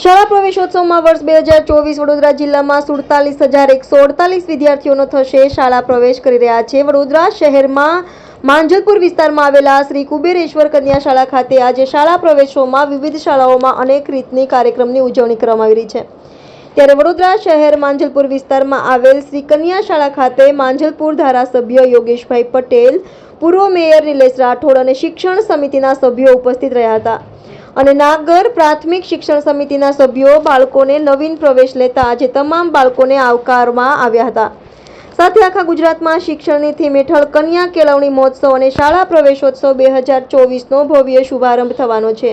શાળા પ્રવેશોત્સવમાં વર્ષ 2024 વડોદરા જિલ્લામાં 47,148 વિદ્યાર્થીઓનો થશે શાળા પ્રવેશ કરી રહ્યા છે। વડોદરા શહેરમાં માંજલપુર વિસ્તારમાં આવેલા શ્રી કુબેરેશ્વર કન્યા શાળા ખાતે આજે શાળા પ્રવેશોમાં વિવિધ શાળાઓમાં અનેક રીતની કાર્યક્રમની ઉજવણી કરવામાં આવી રહી છે। ત્યારે વડોદરા શહેર માંજલપુર વિસ્તારમાં આવેલ શ્રી કન્યા શાળા ખાતે માંજલપુર ધારાસભ્ય યોગેશભાઈ પટેલ, પૂર્વ મેયર નિલેશ રાઠોડ અને શિક્ષણ સમિતિના સભ્યો ઉપસ્થિત રહ્યા હતા અને નાગર પ્રાથમિક શિક્ષણ સમિતિના સભ્યો બાળકોને નવીન પ્રવેશ લેતા આજે તમામ બાળકોને આવકારવામાં આવ્યા હતા। સાથે આખા ગુજરાતમાં શિક્ષણની થીમ હેઠળ કન્યા કેળવણી મહોત્સવ અને શાળા પ્રવેશોત્સવ 2024નો ભવ્ય શુભારંભ થવાનો છે।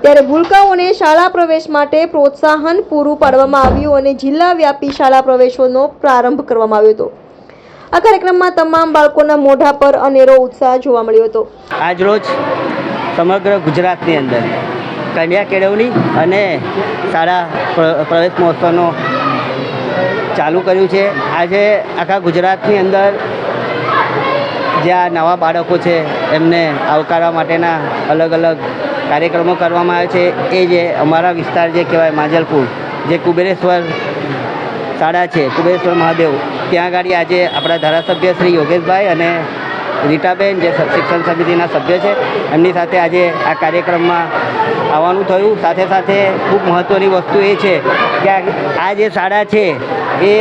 ત્યારે ભૂલકાઓને શાળા પ્રવેશ માટે પ્રોત્સાહન પૂરું પાડવામાં આવ્યું અને જિલ્લા વ્યાપી શાળા પ્રવેશોનો પ્રારંભ કરવામાં આવ્યો હતો। આ કાર્યક્રમમાં તમામ બાળકોના મોઢા પર અનેરો ઉત્સાહ જોવા મળ્યો હતો। આજરોજ સમગ્ર ગુજરાતની અંદર કન્યા કેળવણી અને શાળા પ્રવેશ મહોત્સવનો ચાલુ કર્યું છે। આજે આખા ગુજરાતની અંદર જ્યાં નવા બાળકો છે એમને આવકારવા માટેના અલગ અલગ કાર્યક્રમો કરવામાં આવે છે। એ જે અમારા વિસ્તાર જે કહેવાય માંજલપુર, જે કુબેરેશ્વર શાળા છે, કુબેરેશ્વર મહાદેવ, ત્યાં આગળ આજે આપણા ધારાસભ્ય શ્રી યોગેશભાઈ અને રીટાબેન જે શિક્ષણ સમિતિના સભ્ય છે એમની સાથે આજે આ કાર્યક્રમમાં આવવાનું થયું। સાથે સાથે ખૂબ મહત્ત્વની વસ્તુ એ છે કે આ જે શાળા છે એ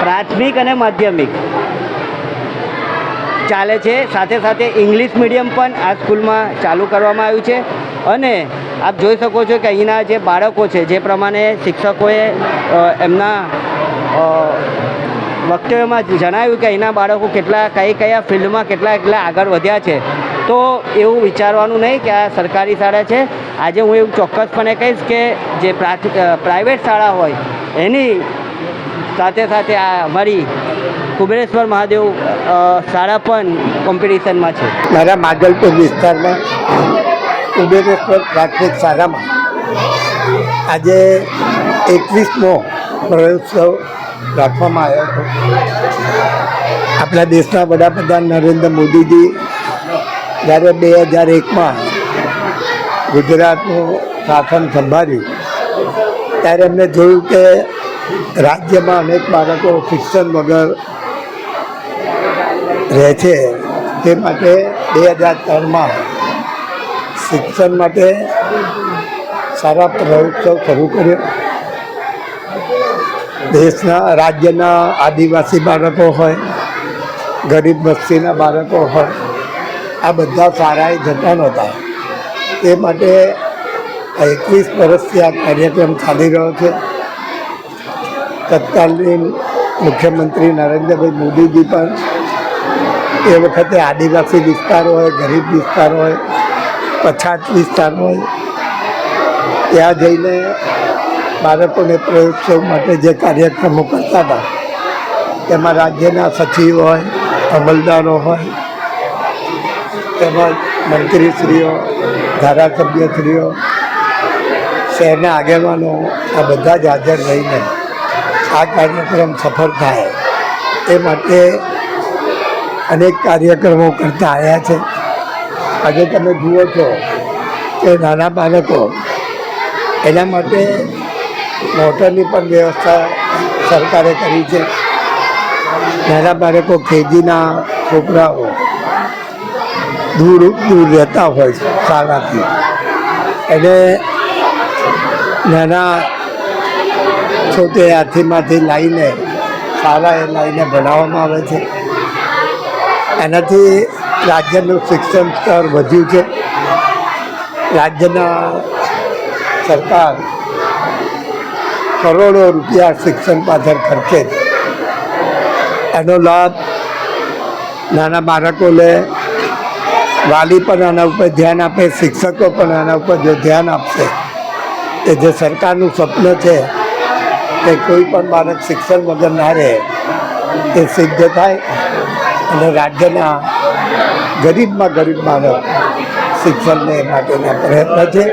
પ્રાથમિક અને માધ્યમિક ચાલે છે। સાથે સાથે ઇંગ્લિશ મીડિયમ પણ આ સ્કૂલમાં ચાલુ કરવામાં આવ્યું છે અને આપ જોઈ શકો છો કે અહીંના જે બાળકો છે, જે પ્રમાણે શિક્ષકોએ એમના વક્તવ્યમાં જણાવ્યું કે અહીંના બાળકો કયા ફિલ્ડમાં કેટલા આગળ વધ્યા છે, તો એવું વિચારવાનું નહીં કે આ સરકારી શાળા છે। આજે હું એવું ચોક્કસપણે કહીશ કે જે પ્રાઇવેટ શાળા હોય એની સાથે સાથે આ અમારી કુબેરેશ્વર મહાદેવ શાળા પણ કોમ્પિટિશનમાં છે। મારા માંજલપુર વિસ્તારમાં કુબેરેશ્વર પ્રાથમિક શાળામાં આજે 21મો પ્રવેશોત્સવ રાખવામાં આવ્યો હતો। આપણા દેશના વડાપ્રધાન નરેન્દ્ર મોદીજી જ્યારે 2001માં ગુજરાતનું શાસન સંભાળ્યું ત્યારે એમને જોયું કે રાજ્યમાં અનેક બાળકો શિક્ષણ વગર રહે છે। તે માટે 2003માં શિક્ષણ માટે સારા પ્રવેશોત્સવ શરૂ કર્યો। રાજ્યના આદિવાસી બાળકો હોય, ગરીબ વસ્તીના બાળકો હોય, આ બધા શાળાએ જતા નહોતા। તે માટે 21 વર્ષથી આ કાર્યક્રમ ચાલી રહ્યો છે। તત્કાલીન મુખ્યમંત્રી નરેન્દ્રભાઈ મોદીજી પણ એ વખતે આદિવાસી વિસ્તાર હોય, ગરીબ વિસ્તાર હોય, પછાત વિસ્તાર હોય, ત્યાં જઈને બાળકોને પ્રવેશોત્સવ માટે જે કાર્યક્રમો કરતા હતા તેમાં રાજ્યના સચિવ હોય, અમલદારો હોય, તેમજ મંત્રીશ્રીઓ, ધારાસભ્યશ્રીઓ, શહેરના આગેવાનો આ બધા જ હાજર રહીને આ કાર્યક્રમ સફળ થાય એ માટે અનેક કાર્યક્રમો કરતા આવ્યા છે। આજે તમે જુઓ છો કે નાના બાળકો એના માટે મોટરની પણ વ્યવસ્થા સરકારે કરી છે। નાના બાળકો કેજીના છોકરાઓ દૂર રહેતા હોય શાળાથી, એને નાના છોટે હાથીમાંથી લાવીને શાળાએ લાવીને ભણાવવામાં આવે છે। એનાથી રાજ્યનું શિક્ષણ સ્તર વધ્યું છે। રાજ્યના સરકાર કરોડો રૂપિયા શિક્ષણ પાછળ ખર્ચે છે। એનો લાભ નાના બાળકો લે, વાલી પણ આના ઉપર ધ્યાન આપે, શિક્ષકો પણ આના ઉપર જો ધ્યાન આપશે એ જે સરકારનું સ્વપ્ન છે કે કોઈ પણ બાળક શિક્ષણ વગર ના રહે એ સિદ્ધ થાય અને રાજ્યના ગરીબમાં ગરીબ બાળક શિક્ષણને માટેના પ્રયત્ન છે।